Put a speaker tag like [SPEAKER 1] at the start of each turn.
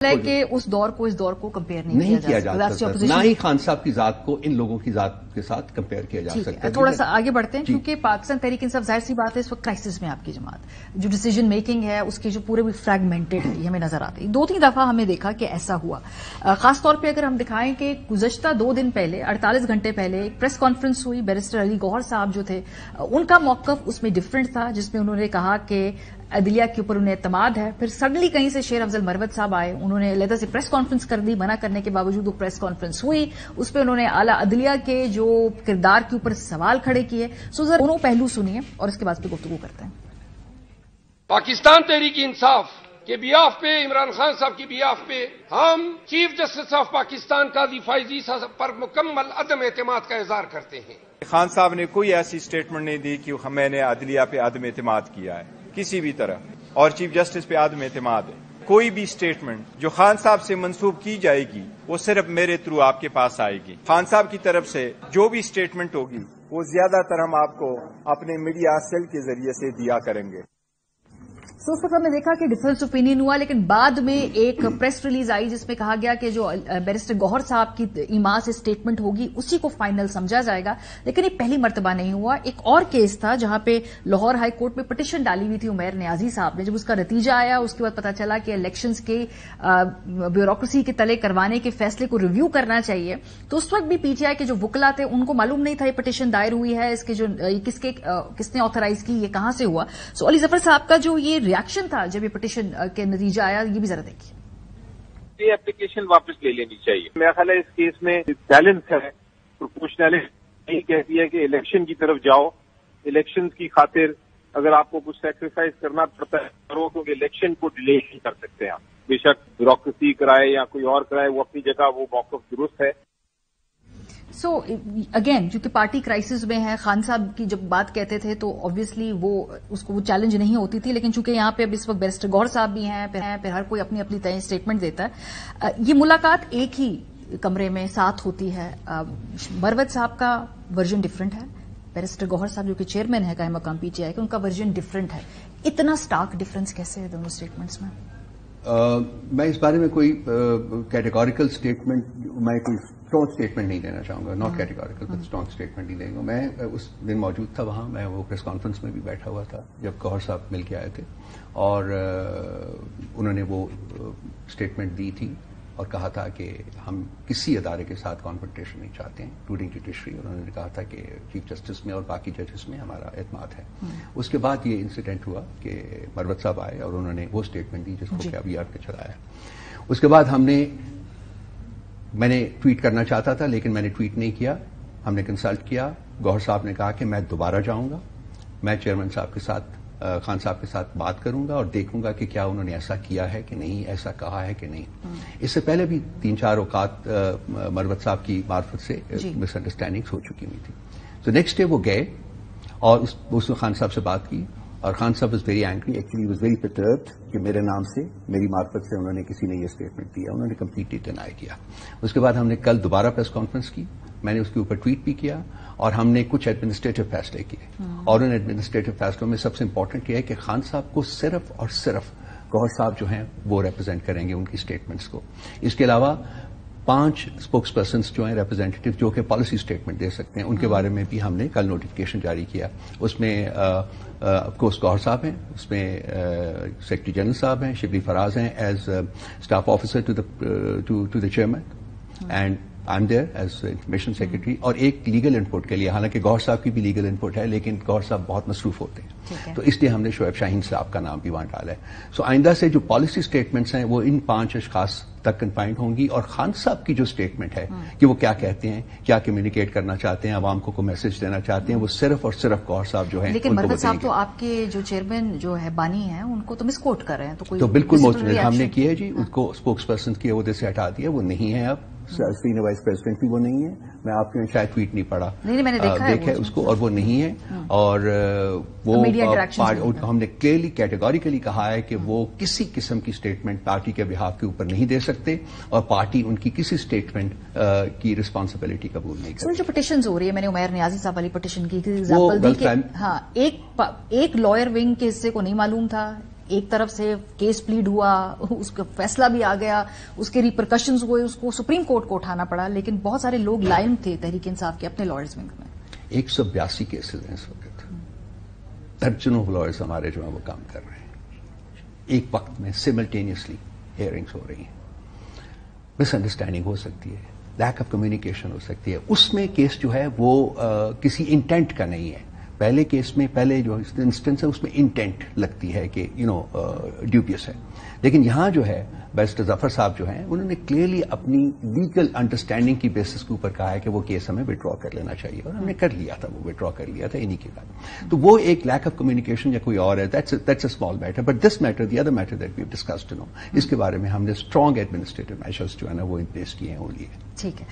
[SPEAKER 1] है कि उस दौर को इस दौर को कंपेयर नहीं किया जा सकता,
[SPEAKER 2] ना ही खान साहब की जात को इन लोगों की जात के साथ कंपेयर किया जा सकता है।
[SPEAKER 1] थोड़ा सा आगे बढ़ते हैं, क्योंकि पाकिस्तान तहरीक इंसाफ जाहिर सी बात है इस वक्त क्राइसिस में आपकी जमात, जो डिसीजन मेकिंग है उसकी जो पूरे भी फ्रैगमेंटेड है, ये हमें नजर आता है। 2-3 दफा हमने देखा कि ऐसा हुआ। खासतौर पर अगर हम दिखाएं कि गुज़श्ता 2 दिन पहले 48 घंटे पहले एक प्रेस कॉन्फ्रेंस हुई, बैरिस्टर अली गौहर साहब जो थे उनका मौकफ उसमें डिफरेंट था, जिसमें उन्होंने कहा कि अदलिया के ऊपर उन्हें एतमाद है। फिर सडनली कहीं से शेर अफजल मरवत साहब आए, उन्होंने अलहदा से प्रेस कॉन्फ्रेंस कर दी, मना करने के बावजूद वो प्रेस कॉन्फ्रेंस हुई, उस पर उन्होंने आला अदलिया के जो किरदार के ऊपर सवाल खड़े किए। सो जरा दोनों पहलू सुनिए और इसके बाद फिर गुफ्तगू करते हैं।
[SPEAKER 3] पाकिस्तान तहरीक इंसाफ के बियाफ पे, इमरान खान साहब की बियाफ पे हम चीफ जस्टिस ऑफ पाकिस्तान काजी फैजी साहब पर मुकम्मल अदम एतमाद का इजहार करते हैं।
[SPEAKER 4] खान साहब ने कोई ऐसी स्टेटमेंट नहीं दी कि मैंने अदलिया पे अदम एतमाद किया है किसी भी तरह, और चीफ जस्टिस पे आदम एतमाद है। कोई भी स्टेटमेंट जो खान साहब से मंसूब की जाएगी वो सिर्फ मेरे थ्रू आपके पास आएगी। खान साहब की तरफ से जो भी स्टेटमेंट होगी वो ज्यादातर हम आपको अपने मीडिया सेल के जरिए से दिया करेंगे।
[SPEAKER 1] उस वक्त हमने देखा कि डिफरेंस ओपिनियन हुआ, लेकिन बाद में एक प्रेस रिलीज आई जिसमें कहा गया कि जो बैरिस्टर गौहर साहब की ईमा से स्टेटमेंट होगी उसी को फाइनल समझा जाएगा। लेकिन ये पहली मर्तबा नहीं हुआ। एक और केस था जहां पे लाहौर हाई कोर्ट में पिटीशन डाली हुई थी उमैर नियाजी साहब ने। जब उसका नतीजा आया उसके बाद पता चला कि इलेक्शंस के ब्यूरोक्रेसी के तले करवाने के फैसले को रिव्यू करना चाहिए, तो उस वक्त भी पीटीआई के जो वुकला थे उनको मालूम नहीं था ये पिटीशन दायर हुई है, इसके जो किसने ऑथराइज की, ये कहां से हुआ। सो अली जफर साहब का जो ये रिएक्शन था जब ये पिटीशन के नतीजा आया, ये भी जरा देखिए।
[SPEAKER 5] ये एप्लीकेशन वापस ले लेनी चाहिए। मेरा ख्याल है इस केस में बैलेंस है, प्रोपोर्शनैलिटी नहीं कहती है कि इलेक्शन की तरफ जाओ, इलेक्शन की खातिर अगर आपको कुछ सैक्रिफाइस करना पड़ता है करो, क्योंकि इलेक्शन को डिले नहीं कर सकते आप। बेशक ब्यूरोक्रेसी कराए या कोई और कराए, वो अपनी जगह वो मौक़िफ़ दुरुस्त है।
[SPEAKER 1] सो अगेन चूंकि पार्टी क्राइसिस में है, खान साहब की जब बात कहते थे तो ऑब्वियसली वो चैलेंज नहीं होती थी, लेकिन चूंकि यहां पे अब इस वक्त बैरिस्टर गौहर साहब भी हैं, फिर हर कोई अपनी अपनी तय स्टेटमेंट देता है। ये मुलाकात एक ही कमरे में साथ होती है। मरवत साहब का वर्जन डिफरेंट है, बैरिस्टर गौहर साहब जो कि चेयरमैन है कायम मकाम पीटीआई के, उनका वर्जन डिफरेंट है। इतना स्टार्क डिफरेंस कैसे है दोनों स्टेटमेंट्स में?
[SPEAKER 2] मैं इस बारे में कोई कैटेगोरिकल स्टेटमेंट, मैं कोई स्ट्रॉन्ग स्टेटमेंट नहीं देना चाहूंगा, not categorical but strong statement नहीं देंगे। मैं उस दिन मौजूद था वहां, मैं वो प्रेस कॉन्फ्रेंस में भी बैठा हुआ था जब गौहर साहब मिल के आए थे, और उन्होंने वो स्टेटमेंट दी थी और कहा था कि हम किसी अदारे के साथ कॉन्फ्रंटेशन नहीं चाहते हैं, इंक्लूडिंग जुडिशरी। उन्होंने कहा था कि चीफ जस्टिस में और बाकी जजेस में हमारा एतमाद है। उसके बाद ये इंसिडेंट हुआ कि मरवत साहब आए और उन्होंने वो स्टेटमेंट दी जिसको कि अभी आपने चलाया। उसके बाद मैंने ट्वीट करना चाहता था लेकिन मैंने ट्वीट नहीं किया। हमने कंसल्ट किया, गौहर साहब ने कहा कि मैं दोबारा जाऊंगा, मैं चेयरमैन साहब के साथ, खान साहब के साथ बात करूंगा और देखूंगा कि क्या उन्होंने ऐसा किया है कि नहीं, ऐसा कहा है कि नहीं। इससे पहले भी 3-4 औकात मरवत साहब की मार्फत से मिसअंडरस्टैंडिंग्स हो चुकी हुई थी। तो नेक्स्ट डे वो गए और उसने खान साहब से बात की, और खान साहब was very angry, actually was very perturbed कि मेरे नाम से, मेरी मार्फत से उन्होंने किसी ने ये स्टेटमेंट दिया। उन्होंने कंप्लीटली डिनाई किया। उसके बाद हमने कल दोबारा प्रेस कॉन्फ्रेंस की, मैंने उसके ऊपर ट्वीट भी किया और हमने कुछ एडमिनिस्ट्रेटिव फैसले किए। और उन एडमिनिस्ट्रेटिव फैसलों में सबसे इंपॉर्टेंट यह है कि खान साहब को सिर्फ और सिर्फ गौहर साहब जो हैं वो रिप्रेजेंट करेंगे उनकी स्टेटमेंट्स को। इसके अलावा 5 स्पोक्स पर्सन्स जो हैं रिप्रेजेंटेटिव जो कि पॉलिसी स्टेटमेंट दे सकते हैं, उनके बारे में भी हमने कल नोटिफिकेशन जारी किया। उसमें ऑफकोर्स गौहर साहब हैं, उसमें सेक्रेटरी जनरल साहब हैं, शिबली फराज हैं as staff officer to the chairman, and I am there as information secretary. और एक लीगल इनपुट के लिए, हालांकि गौहर साहब की भी लीगल इनपुट है लेकिन गौहर साहब बहुत मसरूफ होते हैं, तो इसलिए हमने शोएब शाहीन साहब का नाम भी वहां डाला है। सो आइंदा से जो पॉलिसी स्टेटमेंट्स हैं वो इन 5 अशखास तक कन्फाइंड होंगी, और खान साहब की जो स्टेटमेंट है कि वो क्या कहते हैं, क्या कम्युनिकेट करना चाहते हैं, आवाम को मैसेज देना चाहते हैं, वो सिर्फ और सिर्फ गौहर साहब जो है।
[SPEAKER 1] लेकिन मरवत साहब तो आपके जो चेयरमैन जो है बानी है उनको तो मिसकोट कर रहे हैं,
[SPEAKER 2] तो बिल्कुल हमने किया है जी, उसको स्पोक्स पर्सन की ओहदे से हटा दिया, वो नहीं है अब सीनियर वाइस प्रेसिडेंट भी वो नहीं है। मैं आपके शायद ट्वीट नहीं पढ़ा,
[SPEAKER 1] नहीं मैंने देखा
[SPEAKER 2] है उसको, और वो नहीं है। और वो हमने क्लियरली कैटेगोरिकली कहा है कि वो किसी किस्म की स्टेटमेंट पार्टी के बिहाफ के ऊपर नहीं दे सकते, और पार्टी उनकी किसी स्टेटमेंट की रिस्पांसिबिलिटी कबूल नहीं करती।
[SPEAKER 1] जो पिटीशन हो रही है, मैंने उमैर नियाजी साहब वाली पिटीशन की एग्जाम्पल दी कि हाँ, एक लॉयर विंग के हिस्से को नहीं मालूम था, ایک طرف سے کیس پلیڈ ہوا، اس کا فیصلہ بھی آ گیا، اس کے ریپرکشنز ہوئے، اس کو سپریم کورٹ کو اٹھانا پڑا، لیکن بہت سارے لوگ لائن تھے تحریک انصاف کے اپنے لائرز ونگ میں.
[SPEAKER 2] 182 کیسز ہیں اس وقت، درجنوں لائرز ہمارے جو ہیں وہ کام کر رہے ہیں، ایک وقت میں سملٹینیسلی ہیئرنگز ہو رہی ہیں. مس انڈرسٹینڈنگ ہو سکتی ہے، لیک آف کمیونیکیشن ہو سکتی ہے. اس میں کیس جو ہے وہ کسی انٹینٹ کا نہیں ہے. پہلے کیس میں پہلے جو انسٹنس ہے اس میں انٹینٹ لگتی ہے کہ ڈیوبیس ہے، لیکن یہاں جو ہے بیرسٹر ظفر صاحب جو ہیں انہوں نے کلیئرلی اپنی لیگل انڈرسٹینڈنگ کی بیسس کے اوپر کہا ہے کہ وہ کیس ہمیں وڈرا کر لینا چاہیے، اور ہم نے کر لیا تھا، وہ وڈرا کر لیا تھا انہی کے بعد. تو وہ ایک لیک آف کمیونیکیشن یا کوئی اور ہے، that's a small matter. But this matter, the other matter that we have discussed, اس کے بارے میں ہم نے اسٹرانگ ایڈمنسٹریٹو میجرز جو ہے نا وہ ان پلیس کیے ہیں، وہ لیے.
[SPEAKER 1] ٹھیک ہے.